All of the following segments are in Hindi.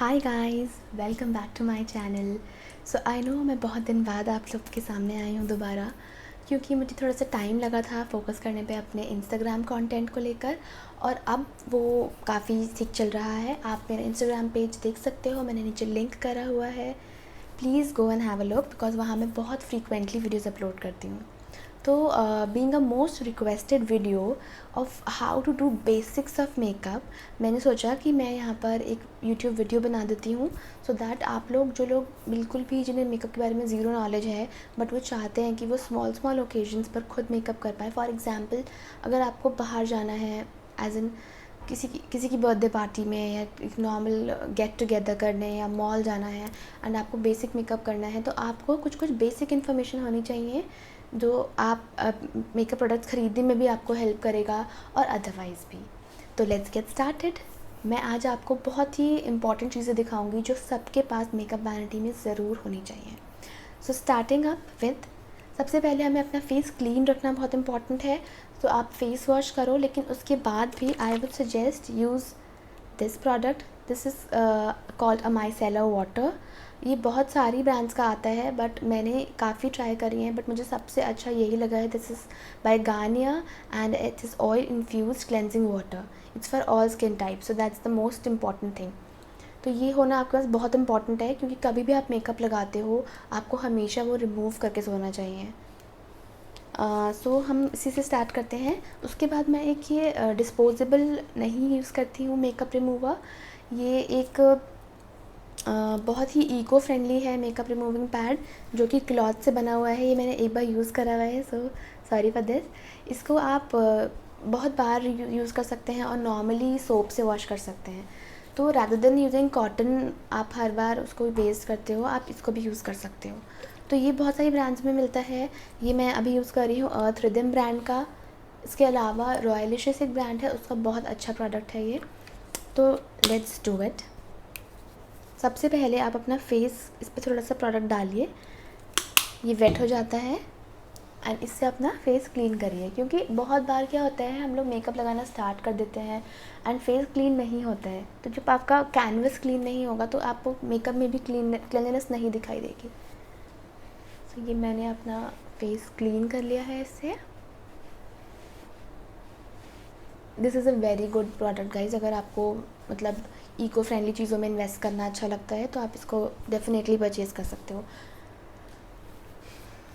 Hi guys, welcome back to my channel. So I know मैं बहुत दिन बाद आप लोग के सामने आई हूँ दोबारा, क्योंकि मुझे थोड़ा सा टाइम लगा था फोकस करने पे अपने इंस्टाग्राम कंटेंट को लेकर। और अब वो काफ़ी ठीक चल रहा है। आप मेरा इंस्टाग्राम पेज देख सकते हो, मैंने नीचे लिंक करा हुआ है। Please go and have a look, because वहाँ मैं बहुत फ्रीक्वेंटली वीडियोज़ अपलोड करती हूँ। तो being a most requested video of how to do basics of makeup, मैंने सोचा कि मैं यहाँ पर एक यूट्यूब वीडियो बना देती हूँ, सो दैट आप लोग जो लोग बिल्कुल भी जिन्हें मेकअप के बारे में ज़ीरो नॉलेज है बट वो चाहते हैं कि वो स्मॉल स्मॉल ओकेजन्स पर खुद मेकअप कर पाए। फॉर एग्ज़ाम्पल, अगर आपको बाहर जाना है एज इन किसी की बर्थडे पार्टी में, या एक नॉर्मल गेट टुगेदर करने, या मॉल जाना है एंड आपको बेसिक मेकअप करना है, तो आपको कुछ कुछ बेसिक इन्फॉर्मेशन होनी चाहिए जो आप मेकअप प्रोडक्ट्स ख़रीदने में भी आपको हेल्प करेगा और अदरवाइज़ भी। तो लेट्स गेट स्टार्टेड। मैं आज आपको बहुत ही इंपॉर्टेंट चीज़ें दिखाऊंगी जो सबके पास मेकअप वैनिटी में ज़रूर होनी चाहिए। सो स्टार्टिंग अप विथ, सबसे पहले हमें अपना फेस क्लीन रखना बहुत इंपॉर्टेंट है। तो आप फेस वॉश करो, लेकिन उसके बाद भी I would suggest use this product. This is called a micellar water. ये बहुत सारी ब्रांड्स का आता है, बट मैंने काफ़ी ट्राई करी हैं, बट मुझे सबसे अच्छा यही लगा है। This is bye Garnier and it is oil infused cleansing water. It's for all skin type, so that's the most important thing. तो ये होना आपके पास बहुत इंपॉर्टेंट है, क्योंकि कभी भी आप मेकअप लगाते हो आपको हमेशा वो रिमूव करके सोना चाहिए। सो हम इसी से स्टार्ट करते हैं। उसके बाद मैं एक ये डिस्पोजेबल नहीं यूज़ करती हूँ मेकअप रिमूवर। ये एक बहुत ही इको फ्रेंडली है मेकअप रिमूविंग पैड, जो कि क्लॉथ से बना हुआ है। ये मैंने एक बार यूज़ करा हुआ है, सो सॉरी फॉर दिस। इसको आप बहुत बार यूज़ कर सकते हैं और नॉर्मली सोप से वॉश कर सकते हैं। तो रैदर देन यूजिंग कॉटन, आप हर बार उसको वेस्ट करते हो, आप इसको भी यूज़ कर सकते हो। तो ये बहुत सारी ब्रांड्स में मिलता है। ये मैं अभी यूज़ कर रही हूँ अर्थ रिदम ब्रांड का। इसके अलावा रॉयलिशियस एक ब्रांड है, उसका बहुत अच्छा प्रोडक्ट है ये। तो लेट्स डू इट। सबसे पहले आप अपना फेस इस पर थोड़ा सा प्रोडक्ट डालिए, ये वेट हो जाता है, एंड इससे अपना फेस क्लीन करिए। क्योंकि बहुत बार क्या होता है, हम लोग मेकअप लगाना स्टार्ट कर देते हैं एंड फेस क्लीन नहीं होता है। तो जब आपका कैनवस क्लीन नहीं होगा तो आपको मेकअप में भी क्लीननेस नहीं दिखाई देगी। तो ये मैंने अपना फेस क्लीन कर लिया है इससे। This is a very good product guys. अगर आपको मतलब इको फ्रेंडली चीज़ों में इन्वेस्ट करना अच्छा लगता है तो आप इसको डेफिनेटली परचेज़ कर सकते हो।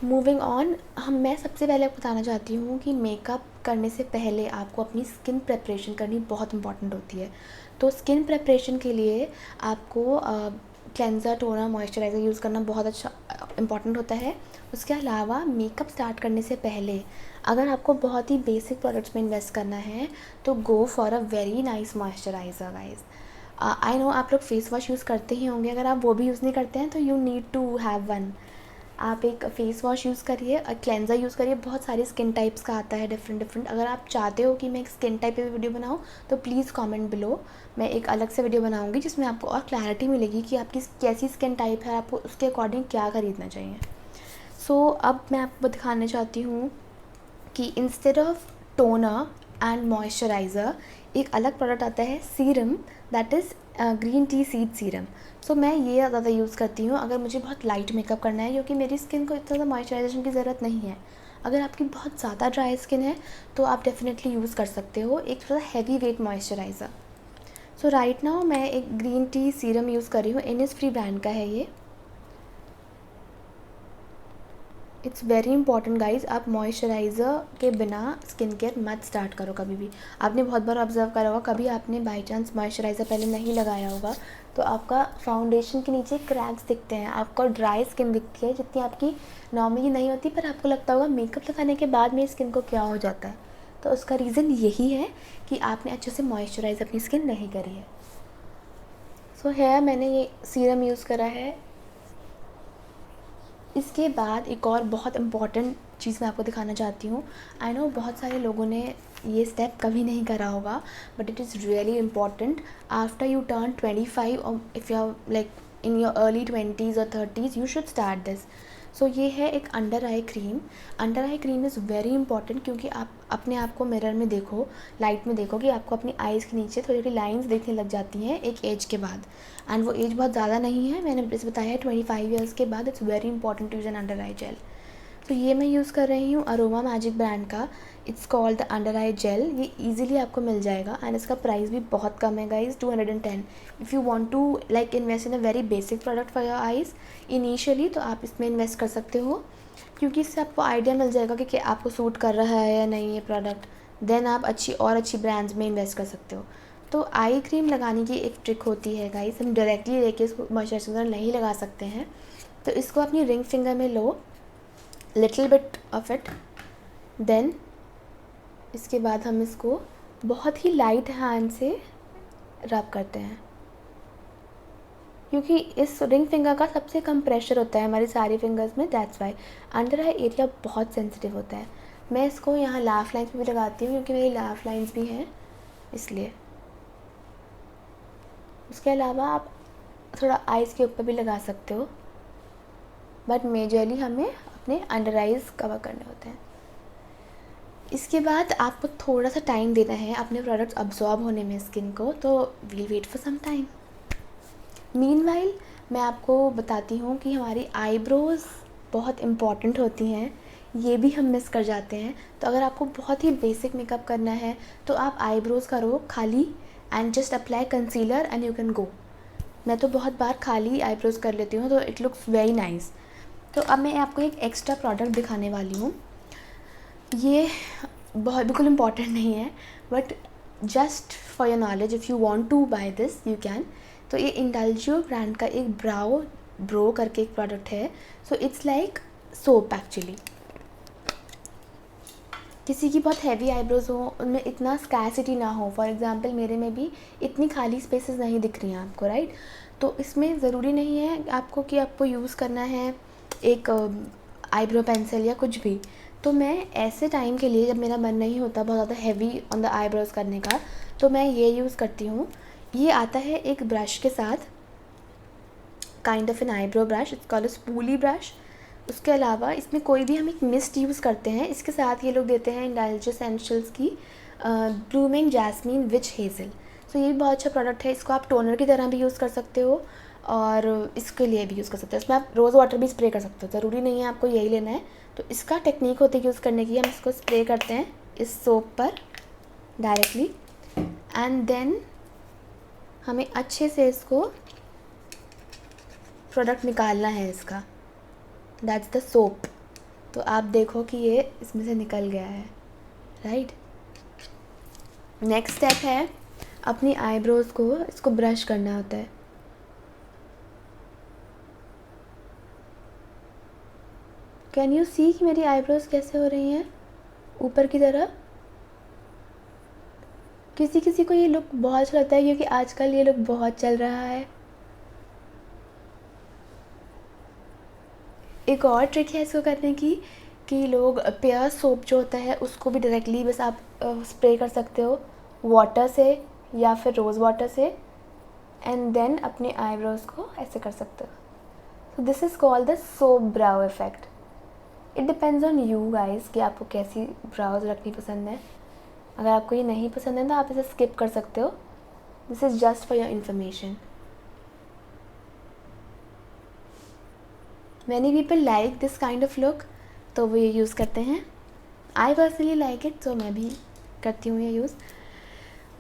मूविंग ऑन, मैं सबसे पहले आपको बताना चाहती हूँ कि मेकअप करने से पहले आपको अपनी स्किन प्रेपरेशन करनी बहुत इंपॉर्टेंट होती है। तो स्किन प्रेपरेशन के लिए आपको क्लेंज़र, टोनर, मॉइस्चराइज़र यूज़ करना बहुत अच्छा इंपॉर्टेंट होता है। उसके अलावा मेकअप स्टार्ट करने से पहले अगर आपको बहुत ही बेसिक प्रोडक्ट्स में इन्वेस्ट करना है तो go for a very nice moisturiser guys. I know आप लोग फेस वॉश यूज़ करते ही होंगे, अगर आप वो भी यूज़ नहीं करते हैं तो you need to have one. आप एक फ़ेस वॉश यूज़ करिए और क्लेंज़र यूज़ करिए। बहुत सारे स्किन टाइप्स का आता है डिफरेंट डिफरेंट। अगर आप चाहते हो कि मैं एक स्किन टाइप पे वीडियो बनाऊँ तो प्लीज़ कमेंट बिलो, मैं एक अलग से वीडियो बनाऊँगी जिसमें आपको और क्लैरिटी मिलेगी कि आपकी कैसी स्किन टाइप है, आपको उसके अकॉर्डिंग क्या ख़रीदना चाहिए। सो अब मैं आपको दिखाना चाहती हूँ कि instead of toner and moisturiser एक अलग प्रोडक्ट आता है serum, that is green tea seed serum. So मैं ये ज़्यादा यूज़ करती हूँ अगर मुझे बहुत लाइट मेकअप करना है, क्योंकि मेरी स्किन को इतना ज़्यादा मॉइस्चराइजेशन की ज़रूरत नहीं है। अगर आपकी बहुत ज़्यादा ड्राई स्किन है तो आप डेफिनेटली यूज़ कर सकते हो एक थोड़ा हैवी वेट मॉइस्चराइज़र। सो राइट नाउ मैं एक ग्रीन टी सीरम यूज़ कर रही हूँ, इनिसफ्री ब्रांड का है ये। इट्स वेरी इंपॉर्टेंट गाइज, आप मॉइस्चराइज़र के बिना स्किन केयर मत स्टार्ट करो कभी भी। आपने बहुत बार ऑब्जर्व करा होगा, कभी आपने बाई चांस मॉइस्चराइज़र पहले नहीं लगाया होगा तो आपका फाउंडेशन के नीचे क्रैक्स दिखते हैं, आपको ड्राई स्किन दिखती है जितनी आपकी नॉर्मली नहीं होती, पर आपको लगता होगा मेकअप लगाने के बाद मेरी स्किन को क्या हो जाता है। तो उसका रीज़न यही है कि आपने अच्छे से मॉइस्चराइज़ अपनी स्किन नहीं करी है। सो है मैंने ये सीरम यूज़ करा है। इसके बाद एक और बहुत इम्पॉर्टेंट चीज़ मैं आपको दिखाना चाहती हूँ। आई नो बहुत सारे लोगों ने ये स्टेप कभी नहीं करा होगा, but it is really important. After you turn 25 और if you are like in your early 20s और 30s, you should start this. So ये है एक under eye cream. Under eye cream is very important, क्योंकि आप अपने आप को मिरर में देखो, लाइट में देखो कि आपको अपनी आइज़ के नीचे थोड़ी थोड़ी लाइंस देखने लग जाती हैं एक एज के बाद, एंड वो एज बहुत ज़्यादा नहीं है, मैंने जैसे बताया है 25 ईयर्स के बाद it's very important to use an under eye gel. तो ये मैं यूज़ कर रही हूँ अरोमा मैजिक ब्रांड का, it's called the under eye gel. ये इजीली आपको मिल जाएगा एंड इसका प्राइस भी बहुत कम है guys, 210। If you want to like invest in a very basic product for your eyes initially, तो आप इसमें इन्वेस्ट कर सकते हो, क्योंकि इससे आपको आइडिया मिल जाएगा कि आपको सूट कर रहा है या नहीं ये प्रोडक्ट। देन आप अच्छी ब्रांड्स में इन्वेस्ट कर सकते हो। तो आई क्रीम लगाने की एक ट्रिक होती है गाइस, हम डायरेक्टली लेके इसको मॉइस्चराइजर नहीं लगा सकते हैं। तो इसको अपनी रिंग फिंगर में लो, little bit of it, then इसके बाद हम इसको बहुत ही लाइट हैंड से रब करते हैं, क्योंकि इस रिंग फिंगर का सबसे कम प्रेशर होता है हमारी सारी फिंगर्स में, that's why under eye area बहुत सेंसिटिव होता है। मैं इसको यहाँ लाफ लाइन्स में भी लगाती हूँ, क्योंकि मेरी लाफ लाइन्स भी हैं इसलिए। उसके अलावा आप थोड़ा आइज़ के ऊपर भी लगा सकते हो, बट मेजरली हमें अपने अंडर आइज़ कवर करने होते हैं। इसके बाद आपको थोड़ा सा टाइम देना है अपने प्रोडक्ट्स अब्जॉर्ब होने में स्किन को, तो we'll wait for some time. Meanwhile मैं आपको बताती हूँ कि हमारी आईब्रोज़ बहुत इम्पॉर्टेंट होती हैं, ये भी हम मिस कर जाते हैं। तो अगर आपको बहुत ही बेसिक मेकअप करना है तो आप आईब्रोज़ करो खाली and just apply concealer and you can go. मैं तो बहुत बार खाली आईब्रोज़ कर लेती हूँ, तो इट लुक्स वेरी नाइस। तो अब मैं आपको एक एक्स्ट्रा प्रोडक्ट दिखाने वाली हूँ। ये बहुत बिल्कुल इम्पॉर्टेंट नहीं है, but just for your knowledge, if you want to buy this you can. तो ये इंडल्जियो ब्रांड का एक ब्रो करके एक प्रोडक्ट है। So it's like soap actually. किसी की बहुत हैवी आईब्रोज़ हो, उनमें इतना स्कैसिटी ना हो, फॉर एग्जांपल मेरे में भी इतनी खाली स्पेसेस नहीं दिख रही हैं आपको, राइट। तो इसमें ज़रूरी नहीं है आपको कि आपको यूज़ करना है एक आईब्रो पेंसिल या कुछ भी। तो मैं ऐसे टाइम के लिए, जब मेरा मन नहीं होता बहुत ज़्यादा हैवी ऑन द आईब्रोज़ करने का, तो मैं ये यूज़ करती हूँ। ये आता है एक ब्रश के साथ, kind of an eyebrow brush, it's called a spooly brush. उसके अलावा इसमें कोई भी हम एक मिस्ट यूज़ करते हैं, इसके साथ ये लोग देते हैं इंडल्जियो एसेंशियल्स की ब्लूमिंग जैस्मीन विच हेज़ल। सो ये भी बहुत अच्छा प्रोडक्ट है। इसको आप टोनर की तरह भी यूज़ कर सकते हो और इसके लिए भी यूज़ कर सकते हो। इसमें आप रोज़ वाटर भी स्प्रे कर सकते हो, ज़रूरी नहीं है आपको यही लेना है। तो इसका टेक्निक होती है यूज़ करने की, हम इसको स्प्रे करते हैं इस सोप पर डायरेक्टली, एंड देन हमें अच्छे से इसको प्रोडक्ट निकालना है इसका, दैट्स द सोप। तो आप देखो कि ये इसमें से निकल गया है, राइट। नेक्स्ट स्टेप है अपनी आईब्रोज़ को इसको ब्रश करना होता है। कैन यू सी कि मेरी आईब्रोज़ कैसे हो रही हैं ऊपर की तरफ। किसी किसी को ये लुक बहुत अच्छा लगता है, क्योंकि आजकल ये लुक बहुत चल रहा है। एक और ट्रिक है इसको करने की कि लोग पेयर सोप जो होता है उसको भी डायरेक्टली बस आप स्प्रे कर सकते हो वाटर से या फिर रोज़ वाटर से, एंड देन अपने आईब्रोज़ को ऐसे कर सकते हो। So this is called the soap brow effect. It depends on you guys कि आपको कैसी ब्राउज रखनी पसंद है। अगर आपको ये नहीं पसंद है तो आप इसे स्किप कर सकते हो। This is just for your information. Many people like this kind of look, तो वो ये यूज़ करते हैं। आई पर्सनली लाइक इट, तो मैं भी करती हूँ ये use.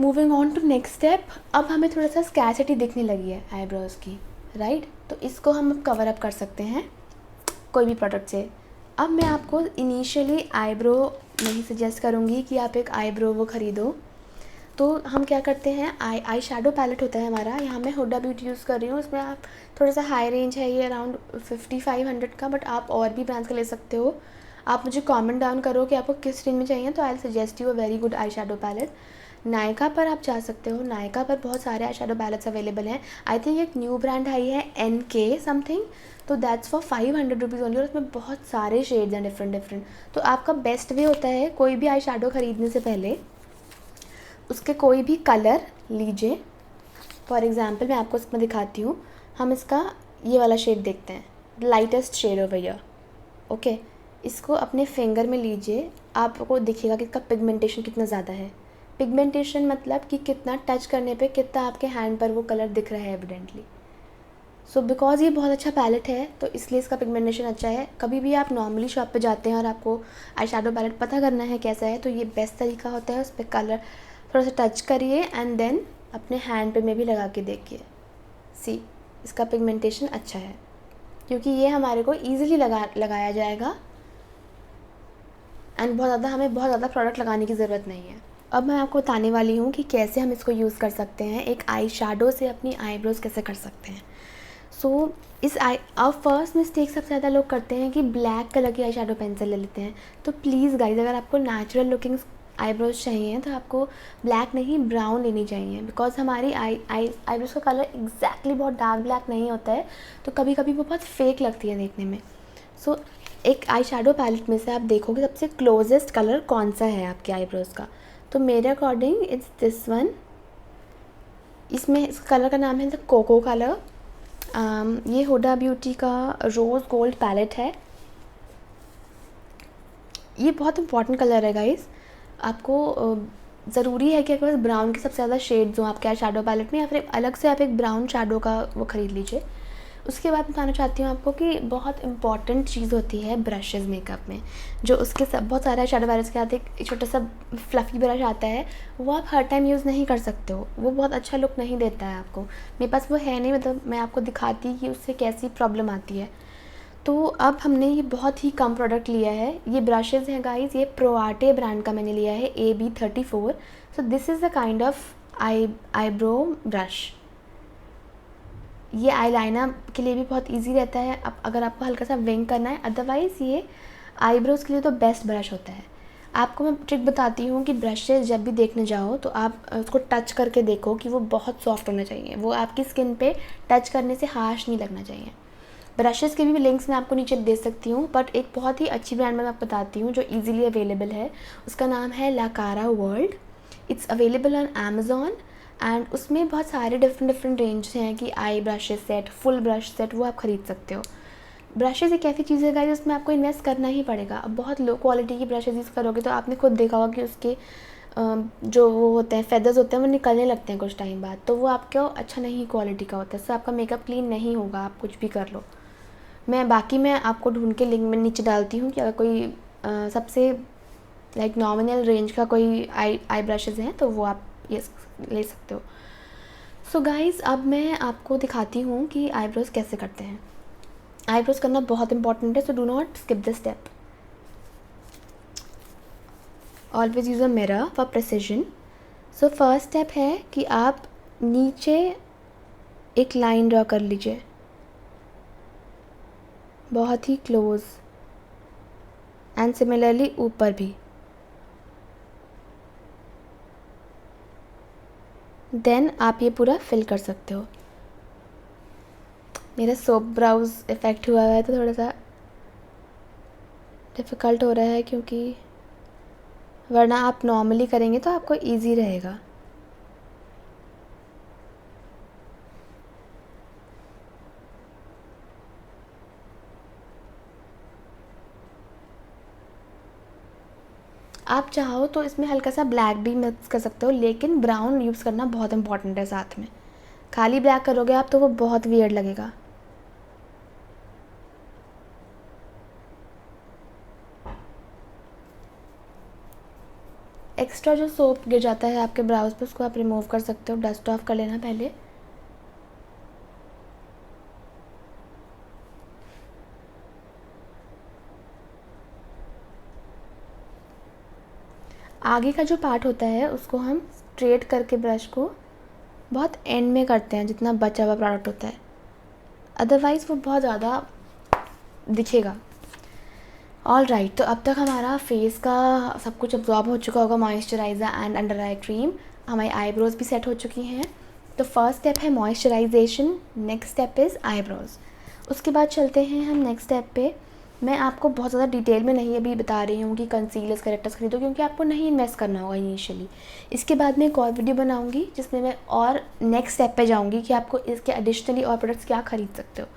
Moving on to next step, अब हमें थोड़ा सा स्कैसिटी दिखने लगी है आईब्रोज़ की, राइट। तो इसको हम अब कवर अप कर सकते हैं कोई भी प्रोडक्ट से। अब मैं आपको इनिशियली आईब्रो नहीं सजेस्ट करूँगी कि आप एक आईब्रो वो ख़रीदो। तो हम क्या करते हैं, आई शैडो पैलेट होता है हमारा। यहाँ मैं हुडा ब्यूटी यूज़ कर रही हूँ, इसमें आप थोड़ा सा हाई रेंज है ये अराउंड 5500 का, बट आप और भी ब्रांड्स का ले सकते हो। आप मुझे कमेंट डाउन करो कि आपको किस रेंज में चाहिए, तो I will suggest you a very good eye shadow palette. Nykaa पर आप जा सकते हो, नायका पर बहुत सारे आई शैडो पैलेट्स अवेलेबल हैं। आई थिंक एक न्यू ब्रांड आई है NK समथिंग, तो दैट्स फॉर 500 रुपीज़ ओनली, और उसमें बहुत सारे शेड्स हैं डिफरेंट। तो आपका बेस्ट वे होता है कोई भी आई शैडो ख़रीदने से पहले उसके कोई भी कलर लीजिए। फॉर एग्ज़ाम्पल मैं आपको इसमें दिखाती हूँ। हम इसका ये वाला शेड देखते हैं, lightest shade over here, okay, इसको अपने फिंगर में लीजिए, आपको दिखेगा कि इसका पिगमेंटेशन कितना ज़्यादा है। पिगमेंटेशन मतलब कि कितना टच करने पे कितना आपके हैंड पर वो कलर दिख रहा है एविडेंटली। सो बिकॉज़ ये बहुत अच्छा पैलेट है तो इसलिए इसका पिगमेंटेशन अच्छा है। कभी भी आप नॉर्मली शॉप पे जाते हैं और आपको आई शेडो पैलेट पता करना है कैसा है, तो ये बेस्ट तरीका होता है। उस पर कलर थोड़ा सा टच करिए एंड देन अपने हैंड पे में भी लगा के देखिए। सी, इसका पिगमेंटेशन अच्छा है क्योंकि ये हमारे को ईज़िली लगाया जाएगा एंड हमें बहुत ज़्यादा प्रोडक्ट लगाने की ज़रूरत नहीं है। अब मैं आपको बताने वाली हूँ कि कैसे हम इसको यूज़ कर सकते हैं, एक आई शेडो से अपनी आईब्रोज़ कैसे कर सकते हैं। सो अब फर्स्ट मिस्टेक सबसे ज़्यादा लोग करते हैं कि ब्लैक कलर की आई शेडो पेंसिल ले लेते हैं। तो प्लीज़ गाइज, अगर आपको नेचुरल लुकिंग आईब्रोज चाहिए तो आपको ब्लैक नहीं ब्राउन लेनी चाहिए, बिकॉज हमारी आईब्रोज का कलर एग्जैक्टली बहुत डार्क ब्लैक नहीं होता है, तो कभी कभी वो बहुत फेक लगती है देखने में। सो एक आई शेडो पैलेट में से आप देखोगे सबसे क्लोजेस्ट कलर कौन सा है आपके आईब्रोज का। तो मेरे अकॉर्डिंग इट्स दिस वन। इसमें इस कलर का नाम है द कोको कलर। ये हुडा ब्यूटी का रोज़ गोल्ड पैलेट है। ये बहुत इंपॉर्टेंट कलर है गाइस। आपको ज़रूरी है कि आपके पास ब्राउन के सबसे ज़्यादा शेड्स हों आपके शेडो पैलेट में, या फिर अलग से आप एक ब्राउन शेडो का वो ख़रीद लीजिए। उसके बाद बताना चाहती हूँ आपको कि बहुत इंपॉर्टेंट चीज़ होती है ब्रशेज़ मेकअप में, जो उसके सब बहुत सारे शेडो पैलेट्स के साथ एक छोटा सा फ्लफ़ी ब्रश आता है, वो आप हर टाइम यूज़ नहीं कर सकते हो, वो बहुत अच्छा लुक नहीं देता है आपको। मेरे पास वो है नहीं, मतलब मैं आपको दिखाती कि उससे कैसी प्रॉब्लम आती है। तो अब हमने ये बहुत ही कम प्रोडक्ट लिया है। ये ब्रशेज़ हैं गाइस, ये प्रोआटे ब्रांड का मैंने लिया है, AB34। So this is the kind of eyebrow brush. ये आईलाइनर के लिए भी बहुत इजी रहता है, अब अगर आपको हल्का सा विंग करना है। अदरवाइज़ ये आईब्रोज़ के लिए तो बेस्ट ब्रश होता है। आपको मैं ट्रिक बताती हूँ कि ब्रशेज़ जब भी देखने जाओ तो आप उसको टच करके देखो कि वो बहुत सॉफ्ट होना चाहिए, वो आपकी स्किन पे टच करने से हार्श नहीं लगना चाहिए। ब्रशेज़ के भी लिंक्स मैं आपको नीचे दे सकती हूँ, बट एक बहुत ही अच्छी ब्रांड मैं आपको बताती हूँ जो ईजिली अवेलेबल है। उसका नाम है लाकारा world. It's available on Amazon and उसमें बहुत सारे डिफरेंट रेंज हैं कि eye brushes set, full brush set, वो आप ख़रीद सकते हो। ब्रशेज़ एक ऐसी चीज़ है गाइस जिसमें आपको इन्वेस्ट करना ही पड़ेगा। अब बहुत लो क्वालिटी की ब्रशेज़ यूज़ करोगे तो आपने खुद देखा होगा कि उसके जो वो होते हैं फेदर्स होते हैं वो निकलने लगते हैं कुछ टाइम बाद, तो वो आपको अच्छा नहीं क्वालिटी का होता है, इससे आपका मेकअप क्लीन नहीं होगा, आप कुछ भी कर लो। मैं आपको ढूंढ के लिंक में नीचे डालती हूँ कि अगर कोई सबसे लाइक नॉमिनल रेंज का कोई आई ब्रशेज़ हैं तो वो आप ये ले सकते हो। सो गाइज़, अब मैं आपको दिखाती हूँ कि आईब्रोज़ कैसे करते हैं। आईब्रोज़ करना बहुत इंपॉर्टेंट है, so do not skip this step. Always use a mirror for precision. So first step है कि आप नीचे एक लाइन ड्रॉ कर लीजिए, बहुत ही क्लोज, एंड सिमिलरली ऊपर भी। देन आप ये पूरा फिल कर सकते हो। मेरा सोप ब्राउज इफ़ेक्ट हुआ है तो थोड़ा सा डिफ़िकल्ट हो रहा है, क्योंकि वरना आप नॉर्मली करेंगे तो आपको इजी रहेगा। आप चाहो तो इसमें हल्का सा ब्लैक भी मिक्स कर सकते हो, लेकिन ब्राउन यूज़ करना बहुत इंपॉर्टेंट है साथ में। खाली ब्लैक करोगे आप तो वो बहुत वियर्ड लगेगा। एक्स्ट्रा जो सोप गिर जाता है आपके ब्राउज पे उसको आप रिमूव कर सकते हो, डस्ट ऑफ कर लेना पहले। आगे का जो पार्ट होता है उसको हम स्ट्रेट करके ब्रश को बहुत एंड में करते हैं, जितना बचा हुआ प्रोडक्ट होता है, अदरवाइज़ वो बहुत ज़्यादा दिखेगा। ऑल राइट, तो अब तक हमारा फेस का सब कुछ अब्जॉर्ब हो चुका होगा, moisturiser and under eye cream. हमारी आईब्रोज़ भी सेट हो चुकी हैं। तो फर्स्ट स्टेप है moisturisation, next step is eyebrows. उसके बाद चलते हैं हम नेक्स्ट स्टेप पे। मैं आपको बहुत ज़्यादा डिटेल में नहीं अभी बता रही हूँ कि कंसीलर्स करेक्टर्स खरीदो, क्योंकि आपको नहीं इन्वेस्ट करना होगा इनिशियली। इसके बाद मैं एक और वीडियो बनाऊँगी जिसमें मैं और नेक्स्ट स्टेप पे जाऊँगी कि आपको इसके एडिशनली और प्रोडक्ट्स क्या ख़रीद सकते हो।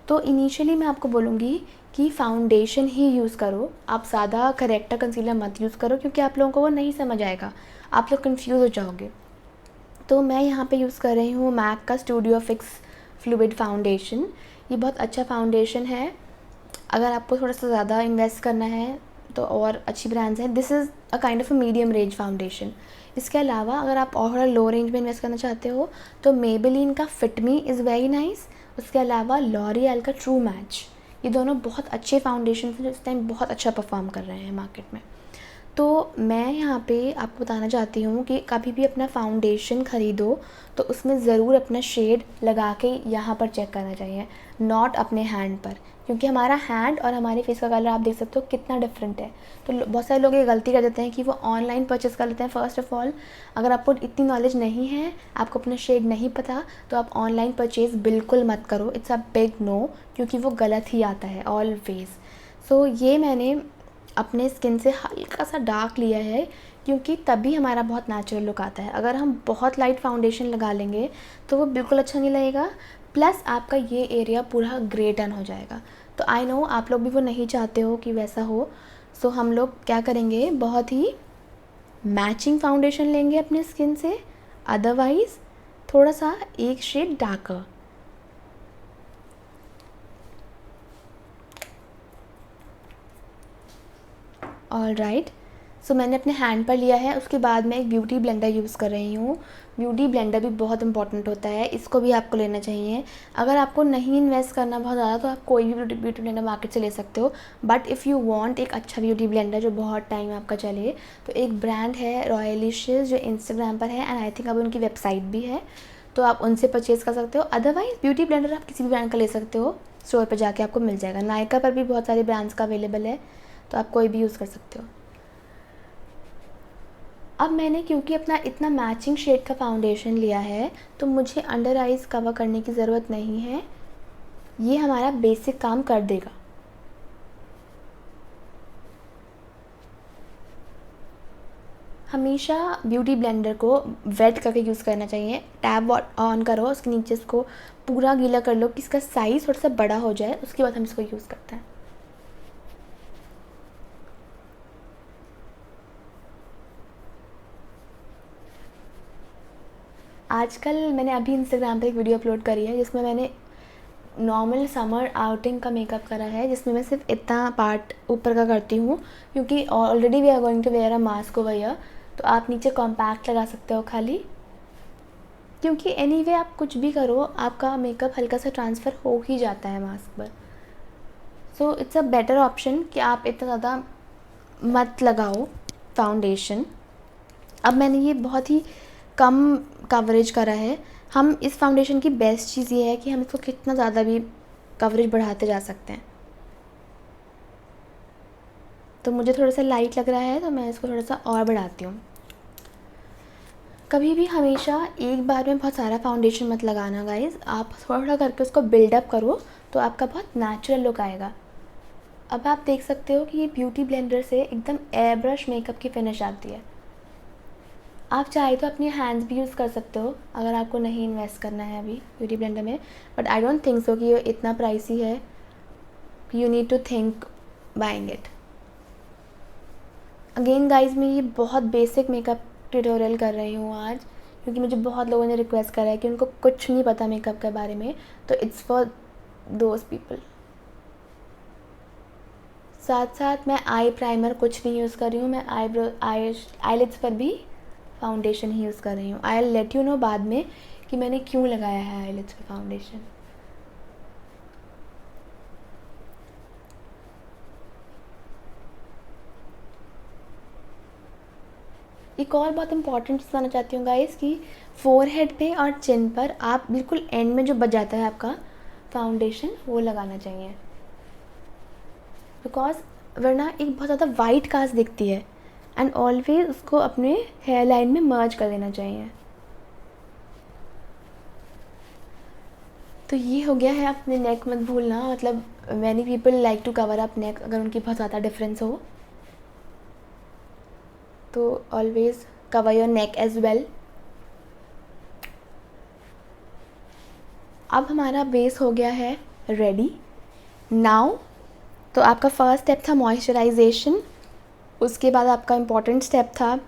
तो इनिशियली मैं आपको बोलूँगी कि फ़ाउंडेशन ही यूज़ करो, आप ज़्यादा करेक्टर कंसीलर मत यूज़ करो, क्योंकि आप लोगों को वो नहीं समझ आएगा, आप लोग कंफ्यूज हो जाओगे। तो मैं यहाँ पे यूज़ कर रही हूँ मैक का स्टूडियो फिक्स फ्लूइड फाउंडेशन। ये बहुत अच्छा फाउंडेशन है। अगर आपको थोड़ा सा ज़्यादा इन्वेस्ट करना है तो और अच्छी ब्रांड्स हैं। This is a kind of a medium range foundation. इसके अलावा अगर आप और थोड़ा लो रेंज में इन्वेस्ट करना चाहते हो तो मेबेलिन का fit me is very nice. उसके अलावा लॉरियल का ट्रू मैच, ये दोनों बहुत अच्छे फाउंडेशन हैं जो इस टाइम बहुत अच्छा परफॉर्म कर रहे हैं मार्केट में। तो मैं यहाँ पे आपको बताना चाहती हूँ कि कभी भी अपना फाउंडेशन ख़रीदो तो उसमें ज़रूर अपना शेड लगा के यहाँ पर चेक करना चाहिए, नॉट अपने हैंड पर, क्योंकि हमारा हैंड और हमारे फेस का कलर आप देख सकते हो कितना डिफरेंट है। तो बहुत सारे लोग ये गलती कर देते हैं कि वो ऑनलाइन परचेज़ कर लेते हैं। फ़र्स्ट ऑफ़ ऑल, अगर आपको इतनी नॉलेज नहीं है, आपको अपना शेड नहीं पता, तो आप ऑनलाइन परचेज़ बिल्कुल मत करो। इट्स अ बिग नो, क्योंकि वो गलत ही आता है ऑलवेज़। सो ये मैंने अपने स्किन से हल्का सा डार्क लिया है, क्योंकि तभी हमारा बहुत नेचुरल लुक आता है। अगर हम बहुत लाइट फाउंडेशन लगा लेंगे तो वो बिल्कुल अच्छा नहीं लगेगा, प्लस आपका ये एरिया पूरा ग्रे टर्न हो जाएगा। तो आई नो आप लोग भी वो नहीं चाहते हो कि वैसा हो। सो हम लोग क्या करेंगे, बहुत ही मैचिंग फाउंडेशन लेंगे अपने स्किन से, अदरवाइज़ थोड़ा सा एक शेड डार्कर। ऑल राइट, सो मैंने अपने हैंड पर लिया है। उसके बाद मैं एक ब्यूटी ब्लेंडर यूज़ कर रही हूँ। ब्यूटी ब्लेंडर भी बहुत इंपॉर्टेंट होता है, इसको भी आपको लेना चाहिए। अगर आपको नहीं इन्वेस्ट करना बहुत ज़्यादा तो आप कोई भी ब्यूटी ब्लेंडर मार्केट से ले सकते हो, बट इफ़ यू वांट एक अच्छा ब्यूटी ब्लेंडर जो बहुत टाइम आपका चले, तो एक ब्रांड है रॉयलिशियस जो इंस्टाग्राम पर है, एंड आई थिंक अब उनकी वेबसाइट भी है, तो आप उनसे परचेज़ कर सकते हो। अदरवाइज़ ब्यूटी ब्लेंडर आप किसी भी ब्रांड का ले सकते हो, स्टोर पर जाके आपको मिल जाएगा। नायका पर भी बहुत सारे ब्रांड्स का अवेलेबल है, तो आप कोई भी यूज़ कर सकते हो। अब मैंने क्योंकि अपना इतना मैचिंग शेड का फाउंडेशन लिया है, तो मुझे अंडर आइज़ कवर करने की ज़रूरत नहीं है, ये हमारा बेसिक काम कर देगा। हमेशा ब्यूटी ब्लेंडर को वेट करके यूज़ करना चाहिए। टैब ऑन करो, उसके नीचे इसको पूरा गीला कर लो कि इसका साइज़ थोड़ा सा बड़ा हो जाए, उसके बाद हम इसको यूज़ करते हैं। आजकल मैंने अभी इंस्टाग्राम पे एक वीडियो अपलोड करी है जिसमें मैंने नॉर्मल समर आउटिंग का मेकअप करा है, जिसमें मैं सिर्फ इतना पार्ट ऊपर का करती हूँ, क्योंकि already we are going to wear a mask over here, तो आप नीचे कॉम्पैक्ट लगा सकते हो खाली, क्योंकि एनीवे आप कुछ भी करो आपका मेकअप हल्का सा ट्रांसफ़र हो ही जाता है मास्क पर। So it's a better option कि आप इतना ज़्यादा मत लगाओ फाउंडेशन। अब मैंने ये बहुत ही कम कवरेज करा है। हम इस फाउंडेशन की बेस्ट चीज़ ये है कि हम इसको कितना ज़्यादा भी कवरेज बढ़ाते जा सकते हैं। तो मुझे थोड़ा सा लाइट लग रहा है तो मैं इसको थोड़ा सा और बढ़ाती हूँ। कभी भी हमेशा एक बार में बहुत सारा फाउंडेशन मत लगाना गाइज़, आप थोड़ा थोड़ा करके उसको बिल्डअप करो तो आपका बहुत नेचुरल लुक आएगा। अब आप देख सकते हो कि ये ब्यूटी ब्लेंडर से एकदम एयर ब्रश मेकअप की फिनिश आती है। आप चाहे तो अपने हैंड्स भी यूज़ कर सकते हो अगर आपको नहीं इन्वेस्ट करना है अभी ब्यूटी ब्लेंडर में, but I don't think so कि ये इतना प्राइसी है, you need to think buying it. Again guys मैं ये बहुत बेसिक मेकअप ट्यूटोरियल कर रही हूँ आज, क्योंकि मुझे बहुत लोगों ने रिक्वेस्ट करा है कि उनको कुछ नहीं पता मेकअप के बारे में, तो इट्स फॉर दोज पीपल। साथ साथ मैं आई प्राइमर कुछ नहीं यूज़ कर रही हूँ, मैं आईलिड्स पर भी फाउंडेशन ही यूज़ कर रही हूँ। आई लेट यू नो बाद में कि मैंने क्यों लगाया है आईलिड्स पर फाउंडेशन। एक और बहुत इंपॉर्टेंट चीज़ बताना चाहती हूँ गाइस कि फोरहेड पे और चिन पर आप बिल्कुल एंड में जो बच जाता है आपका फाउंडेशन वो लगाना चाहिए, बिकॉज वरना एक बहुत ज़्यादा वाइट कास्ट दिखती है, एंड ऑलवेज उसको अपने हेयर लाइन में मर्ज कर देना चाहिए। तो ये हो गया है, अपने नेक मत भूलना, मतलब many people like to cover up neck अगर उनकी बहुत ज़्यादा डिफरेंस हो, तो always cover your neck as well. अब हमारा बेस हो गया है रेडी नाउ। तो आपका फर्स्ट स्टेप था मॉइस्चराइजेशन, उसके बाद आपका इम्पॉर्टेंट स्टेप था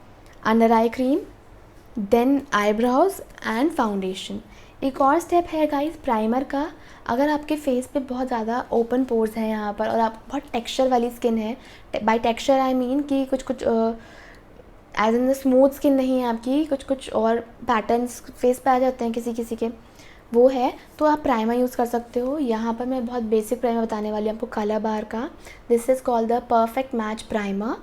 under eye cream, then eyebrows and foundation. एक और स्टेप है गाइस प्राइमर का। अगर आपके फेस पे बहुत ज़्यादा ओपन पोर्स हैं यहाँ पर और आप बहुत टेक्सचर वाली स्किन है, बाय टेक्सचर आई मीन कि कुछ कुछ edge in the smooth skin नहीं है आपकी, कुछ कुछ और पैटर्न्स फेस पे आ जाते हैं किसी किसी के, वो है तो आप प्राइमर यूज़ कर सकते हो। यहाँ पर मैं बहुत बेसिक प्राइमर बताने वाली हूँ आपको कलर बार का। This is called the perfect match primer.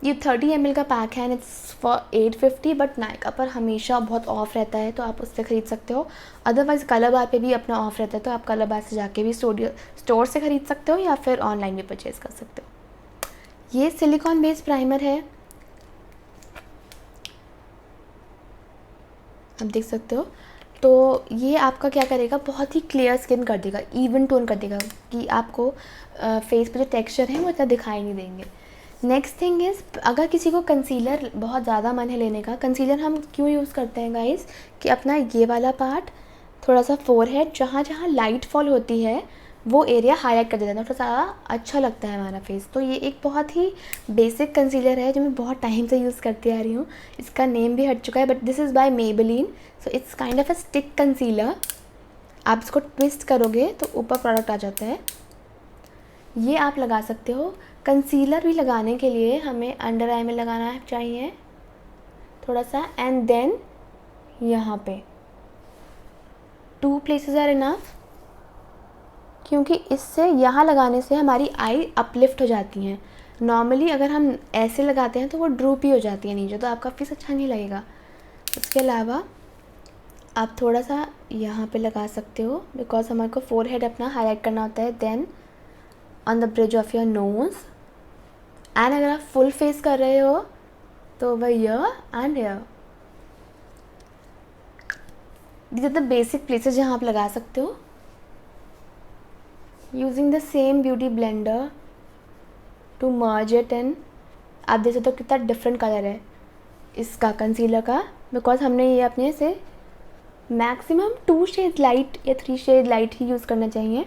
ये 30 ml का पैक है and it's for 850, but Nykaa पर हमेशा बहुत ऑफ रहता है तो आप उससे ख़रीद सकते हो। अदरवाइज़ कलर बार पे भी अपना ऑफ रहता है तो आप कलर बार से जाके भी स्टोर से ख़रीद सकते हो या फिर ऑनलाइन भी परचेज़ कर सकते हो। ये सिलिकॉन बेस्ड प्राइमर है, आप देख सकते हो। तो ये आपका क्या करेगा, बहुत ही क्लियर स्किन कर देगा, इवन टोन कर देगा कि आपको फेस पे जो टेक्सचर है वो इतना दिखाई नहीं देंगे। नेक्स्ट थिंग इज़, अगर किसी को कंसीलर बहुत ज़्यादा मन है लेने का, कंसीलर हम क्यों यूज़ करते हैं गाइस कि अपना ये वाला पार्ट थोड़ा सा फोरहेड जहाँ जहाँ लाइट फॉल होती है वो एरिया हाईलाइट कर देता है, थोड़ा सा अच्छा लगता है हमारा फेस। तो ये एक बहुत ही बेसिक कंसीलर है जो मैं बहुत टाइम से यूज़ करती आ रही हूँ। इसका नेम भी हट चुका है but this is bye Maybelline. So it's kind of a stick concealer. आप इसको ट्विस्ट करोगे तो ऊपर प्रोडक्ट आ जाता है, ये आप लगा सकते हो। कंसीलर भी लगाने के लिए हमें अंडर आई में लगाना चाहिए थोड़ा सा, एंड देन यहाँ पे 2 places आर इनफ, क्योंकि इससे यहाँ लगाने से हमारी आई अपलिफ्ट हो जाती हैं। नॉर्मली अगर हम ऐसे लगाते हैं तो वो ड्रूपी हो जाती है नीचे, तो आपका फेस अच्छा नहीं लगेगा। उसके अलावा आप थोड़ा सा यहाँ पे लगा सकते हो बिकॉज हमारे को फोरहेड अपना हाईलाइट करना होता है। Then on the bridge of your nose, and अगर आप फुल फेस कर रहे हो तो वह ear and hair. These are the basic places जहाँ आप लगा सकते हो using the same beauty blender to merge it in. आप देख सकते हो कितना डिफरेंट कलर है इसका कंसीलर का, बिकॉज हमने ये अपने से मैक्सिमम 2 शेड लाइट या 3 शेड लाइट ही यूज़ करना चाहिए।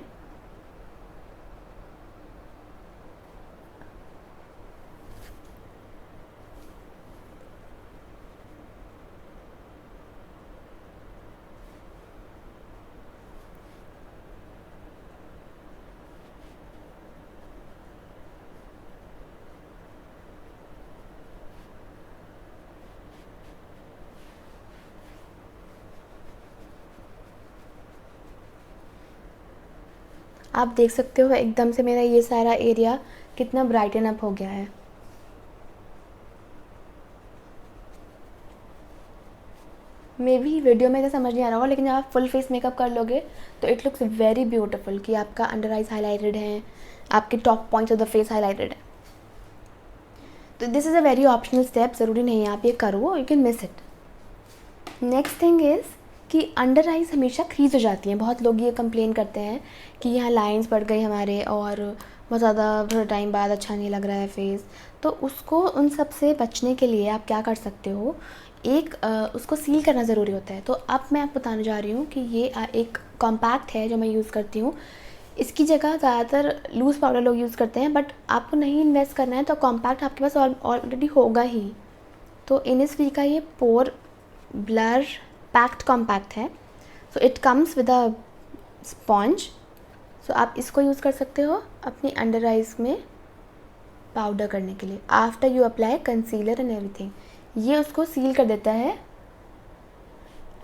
आप देख सकते हो एकदम से मेरा ये सारा एरिया कितना ब्राइटन अप हो गया है। मे बी वीडियो में तो समझ नहीं आ रहा होगा, लेकिन जब आप फुल फेस मेकअप कर लोगे तो इट लुक्स वेरी ब्यूटीफुल कि आपका अंडर आइज हाईलाइटेड हैं, आपके top points of the face highlighted है। तो this is a very optional step, ज़रूरी नहीं है आप ये करो, you can miss it. Next thing is कि अंडर आइज़ हमेशा क्रीज हो जाती हैं। बहुत लोग ये कंप्लेन करते हैं कि यहाँ लाइंस पड़ गई हमारे और बहुत ज़्यादा थोड़ा टाइम बाद अच्छा नहीं लग रहा है फेस। तो उसको उन सब से बचने के लिए आप क्या कर सकते हो, उसको सील करना ज़रूरी होता है। तो अब मैं आपको बताने जा रही हूँ कि ये एक कॉम्पैक्ट है जो मैं यूज़ करती हूँ। इसकी जगह ज़्यादातर लूज़ पाउडर लोग यूज़ करते हैं, बट आपको नहीं इन्वेस्ट करना है तो कॉम्पैक्ट आपके पास ऑलरेडी होगा ही। तो इनिसफ्री का ये पोर ब्लर पैक्ड कॉम्पैक्ट है। So it comes with a sponge. So आप इसको यूज़ कर सकते हो अपनी अंडर आइज़ में पाउडर करने के लिए after you apply concealer and everything. ये उसको सील कर देता है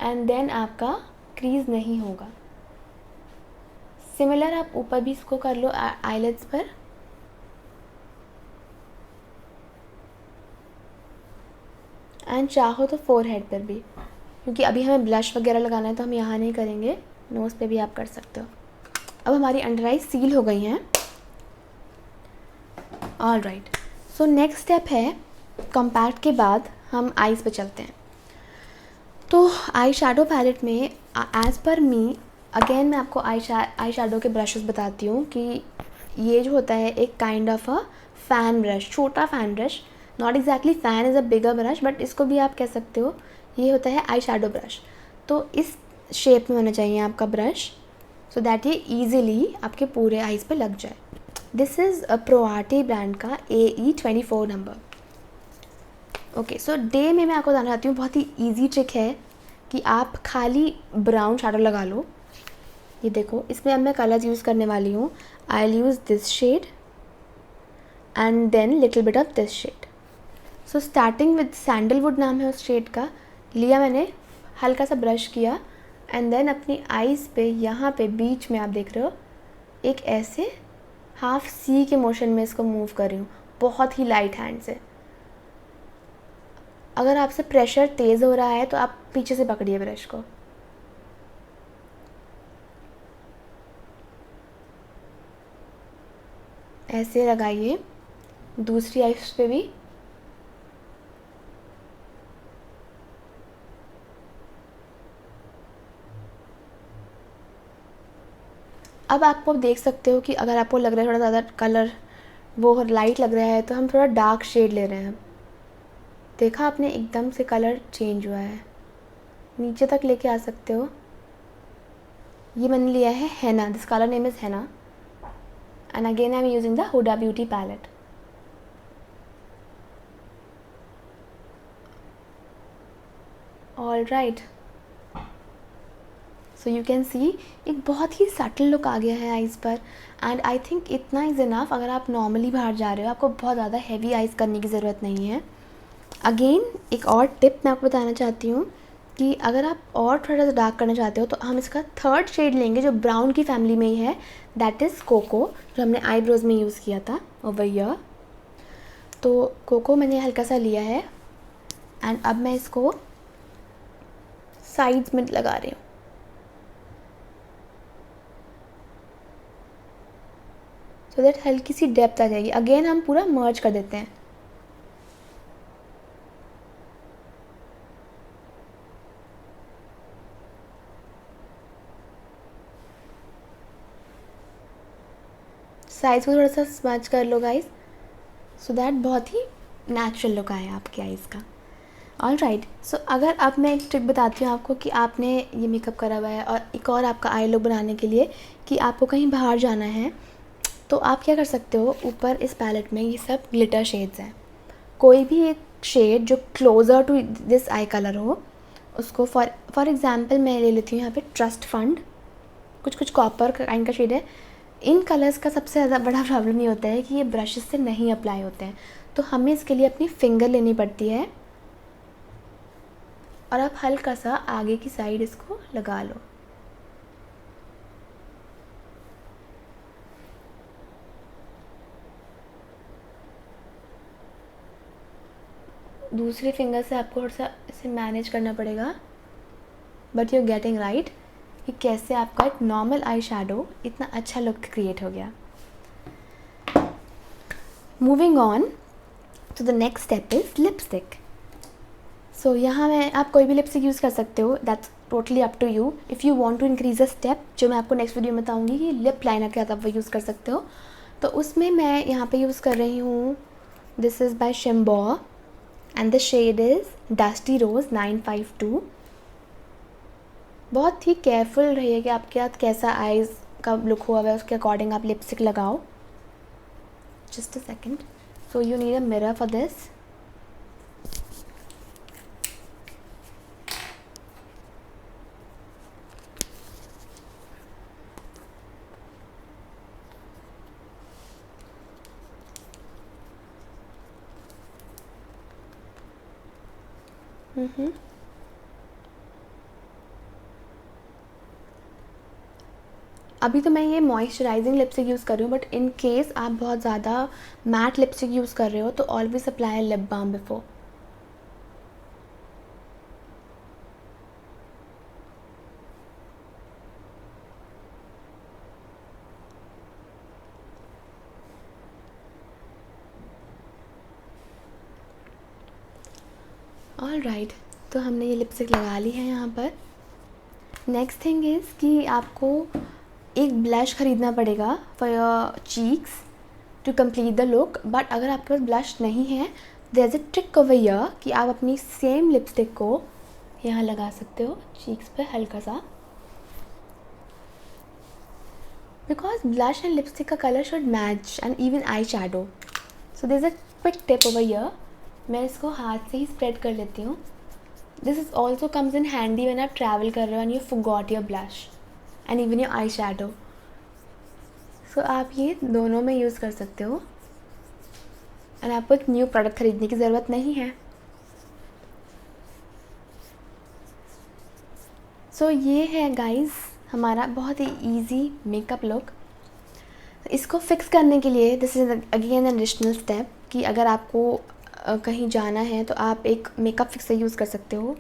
एंड देन आपका क्रीज नहीं होगा। सिमिलर आप ऊपर भी इसको कर लो आईलिड्स पर। एंड चाहो तो फोरहेड पर भी, क्योंकि अभी हमें ब्लश वगैरह लगाना है तो हम यहाँ नहीं करेंगे, नोज़ पे भी आप कर सकते हो। अब हमारी अंडर आइज सील हो गई हैं। All right, so next step है कॉम्पैक्ट के बाद हम आईज़ पे चलते हैं। तो आई शैडो पैलेट में एज़ पर मी अगेन मैं आपको आई शैडो के ब्रशेस बताती हूँ कि ये जो होता है एक kind of a fan brush, छोटा fan brush, not exactly fan is a bigger brush but इसको भी आप कह सकते हो। ये होता है आई शैडो ब्रश। तो इस शेप में होना चाहिए आपका ब्रश। सो दैट ये ईजिली आपके पूरे आइज़ पे लग जाए। दिस इज़ प्रोआर्टी ब्रांड का AE24 नंबर। ओके, सो डे में मैं आपको बताना चाहती हूँ, बहुत ही ईजी ट्रिक है कि आप खाली ब्राउन शैडो लगा लो। ये देखो, इसमें अब मैं कलर्स यूज़ करने वाली हूँ। I will use this shade and then little bit of this shade. So starting with sandalwood नाम है उस शेड का, लिया मैंने, हल्का सा ब्रश किया एंड देन अपनी आईज़ पे यहाँ पे बीच में आप देख रहे हो एक ऐसे हाफ सी के मोशन में इसको मूव कर रही हूँ, बहुत ही लाइट हैंड से। अगर आपसे प्रेशर तेज़ हो रहा है तो आप पीछे से पकड़िए ब्रश को। ऐसे लगाइए दूसरी आईज पे भी। अब आपको देख सकते हो कि अगर आपको लग रहा है थोड़ा ज़्यादा कलर वो लाइट लग रहा है तो हम थोड़ा डार्क शेड ले रहे हैं। देखा आपने, एकदम से कलर चेंज हुआ है, नीचे तक लेके आ सकते हो। ये मैंने लिया है henna, this colour name is henna and again I am using the Huda Beauty palette. All right, so you can see एक बहुत ही सटल लुक आ गया है आइज़ पर एंड आई थिंक इतना इज़ इनफ। अगर आप नॉर्मली बाहर जा रहे हो, आपको बहुत ज़्यादा हैवी आइज़ करने की ज़रूरत नहीं है। अगेन एक और टिप मैं आपको बताना चाहती हूँ कि अगर आप और थोड़ा सा डार्क करना चाहते हो तो हम इसका थर्ड शेड लेंगे जो ब्राउन की फैमिली में ही है, दैट इज़ कोको, जो हमने आईब्रोज़ में यूज़ किया था ओवर ईयर। तो कोको मैंने हल्का सा लिया है एंड अब मैं इसको साइड्स में लगा रही हूँ। सो दैट हल्की सी डेप्थ आ जाएगी। अगेन हम पूरा मर्ज कर देते हैं। साइज़ को थोड़ा सा स्मच कर लो गाइस, सो दैट बहुत ही नेचुरल लुक आए आपकी आइज़ का। ऑल राइट, सो अगर अब मैं एक ट्रिक बताती हूँ आपको कि आपने ये मेकअप करा हुआ है और एक और आपका आई लुक बनाने के लिए कि आपको कहीं बाहर जाना है, तो आप क्या कर सकते हो, ऊपर इस पैलेट में ये सब ग्लिटर शेड्स हैं। कोई भी एक शेड जो closer to this eye colour हो, उसको फॉर एग्ज़ाम्पल मैं ले लेती हूँ यहाँ पे ट्रस्ट फंड, कुछ कॉपर काइंड का शेड है। इन कलर्स का सबसे ज़्यादा बड़ा प्रॉब्लम ये होता है कि ये ब्रशेस से नहीं अप्लाई होते हैं, तो हमें इसके लिए अपनी फिंगर लेनी पड़ती है और आप हल्का सा आगे की साइड इसको लगा लो। दूसरे फिंगर से आपको थोड़ा सा इसे मैनेज करना पड़ेगा, but you are getting right कि कैसे आपका एक नॉर्मल आई शैडो इतना अच्छा लुक क्रिएट हो गया। Moving on to the next step is lipstick. So यहाँ मैं आप कोई भी लिपस्टिक यूज़ कर सकते हो, that's totally up to you. If you want to increase a step, जो मैं आपको नेक्स्ट वीडियो में बताऊँगी कि लिप लाइनर क्या आप वो यूज़ कर सकते हो, तो उसमें मैं यहाँ पे यूज़ कर रही हूँ, दिस इज़ बाय शिम्बॉ and the shade is dusty rose 952। बहुत ही केयरफुल रहिए कि आपके साथ कैसा आइज़ का लुक हुआ है, उसके अकॉर्डिंग आप लिपस्टिक लगाओ। Just a second, so you need a mirror for this. अभी तो मैं ये मॉइस्चराइजिंग लिपस्टिक यूज़ कर रही हूँ, बट इन केस आप बहुत ज़्यादा मैट लिपस्टिक यूज़ कर रहे हो तो always apply lip balm before. All right, तो हमने ये लिपस्टिक लगा ली है यहाँ पर। नेक्स्ट थिंग इज़ कि आपको एक ब्लश ख़रीदना पड़ेगा for your cheeks to complete the look. But अगर आपके पास ब्लश नहीं है, there is a trick over here कि आप अपनी सेम लिपस्टिक को यहाँ लगा सकते हो चीक्स पे हल्का सा। because blush and lipstick का color should match and even eyeshadow. So there's a quick tip over here. मैं इसको हाथ से ही spread कर लेती हूँ. This is also comes in handy when आप travel कर रहे हो and you forgot your blush and even your eyeshadow. So आप ये दोनों में यूज़ कर सकते हो and आपको एक न्यू प्रोडक्ट ख़रीदने की ज़रूरत नहीं है. सो ये है गाइस हमारा बहुत ही इजी मेकअप लुक. इसको फिक्स करने के लिए this is again an additional step कि अगर आपको कहीं जाना है तो आप एक मेकअप फिक्सर यूज़ कर सकते हो.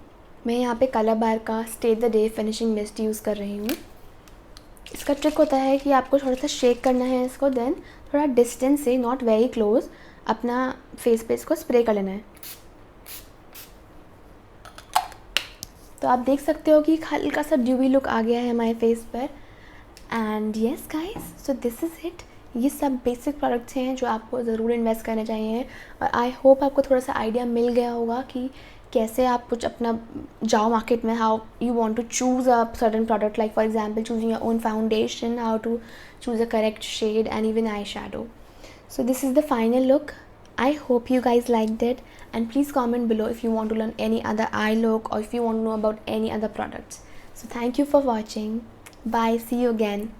मैं यहाँ पे कलर बार का stay the day finishing mist use कर रही हूँ. इसका ट्रिक होता है कि आपको थोड़ा सा शेक करना है इसको, देन थोड़ा डिस्टेंस से, नॉट वेरी क्लोज, अपना फेस पे इसको स्प्रे कर लेना है. तो आप देख सकते हो कि हल्का सा ड्यूवी लुक आ गया है हमारे फेस पर. And yes guys, so this is it. ये सब बेसिक प्रोडक्ट्स हैं जो आपको ज़रूर इन्वेस्ट करने चाहिए. और आई होप आपको थोड़ा सा आइडिया मिल गया होगा कि कैसे आप कुछ अपना जाओ मार्केट में, how you want to choose a certain product, like for example choosing your own foundation, how to choose a correct shade and even eye shadow. So this is the final look. I hope you guys liked it, and please comment below if you want to learn any other eye look or if you want to know about any other products. So thank you for watching. Bye. See you again.